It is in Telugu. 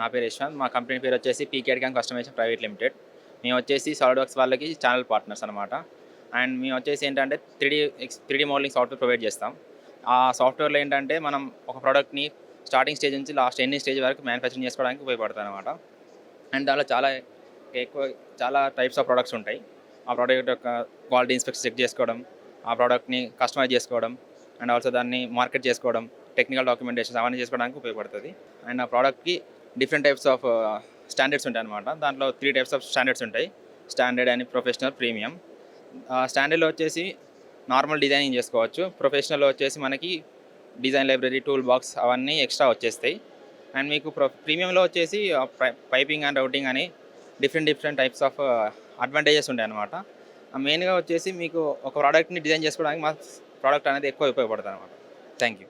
నా పేరు యశ్వంత్. మా కంపెనీ పేరు వచ్చేసి పీకేడ్ కస్టమైజేషన్ ప్రైవేట్ లిమిటెడ్. మేము వచ్చేసి సాలిడ్వర్క్స్ వాళ్ళకి ఛానల్ పార్ట్నర్స్ అనమాట. అండ్ మేము వచ్చేసి ఏంటంటే 3D మోడలింగ్ సాఫ్ట్వేర్ ప్రొవైడ్ చేస్తాం. ఆ సాఫ్ట్వేర్లో ఏంటంటే మనం ఒక ప్రోడక్ట్ని స్టార్టింగ్ స్టేజ్ నుంచి లాస్ట్ ఎండింగ్ స్టేజ్ వరకు మ్యానుఫ్యాక్చరింగ్ చేసుకోవడానికి ఉపయోగపడుతుంది అనమాట. అండ్ దానిలో చాలా టైప్స్ ఆఫ్ ప్రొడక్ట్స్ ఉంటాయి. ఆ ప్రోడక్ట్ యొక్క క్వాలిటీ ఇన్స్పెక్షన్ చెక్ చేసుకోవడం, ఆ ప్రోడక్ట్ని కస్టమైజ్ చేసుకోవడం, అండ్ ఆల్సో దాన్ని మార్కెట్ చేసుకోవడం, టెక్నికల్ డాక్యుమెంటేషన్స్ అవన్నీ చేసుకోవడానికి ఉపయోగపడుతుంది. అండ్ ఆ ప్రోడక్ట్కి డిఫరెంట్ టైప్స్ ఆఫ్ స్టాండర్డ్స్ ఉంటాయి అనమాట. దాంట్లో 3 టైప్స్ ఆఫ్ స్టాండర్డ్స్ ఉంటాయి: స్టాండర్డ్ అని, ప్రొఫెషనల్, ప్రీమియం. స్టాండర్డ్లో వచ్చేసి నార్మల్ డిజైనింగ్ చేసుకోవచ్చు. ప్రొఫెషనల్లో వచ్చేసి మనకి డిజైన్ లైబ్రరీ, టూల్ బాక్స్ అవన్నీ ఎక్స్ట్రా వచ్చేస్తాయి. అండ్ మీకు ప్రీమియంలో వచ్చేసి పైపింగ్ అండ్ రౌటింగ్ అని డిఫరెంట్ టైప్స్ ఆఫ్ అడ్వాంటేజెస్ ఉంటాయి అనమాట. మెయిన్గా వచ్చేసి మీకు ఒక ప్రోడక్ట్ని డిజైన్ చేసుకోవడానికి మా ప్రోడక్ట్ అనేది ఎక్కువ ఉపయోగపడుతుంది అనమాట. Thank you.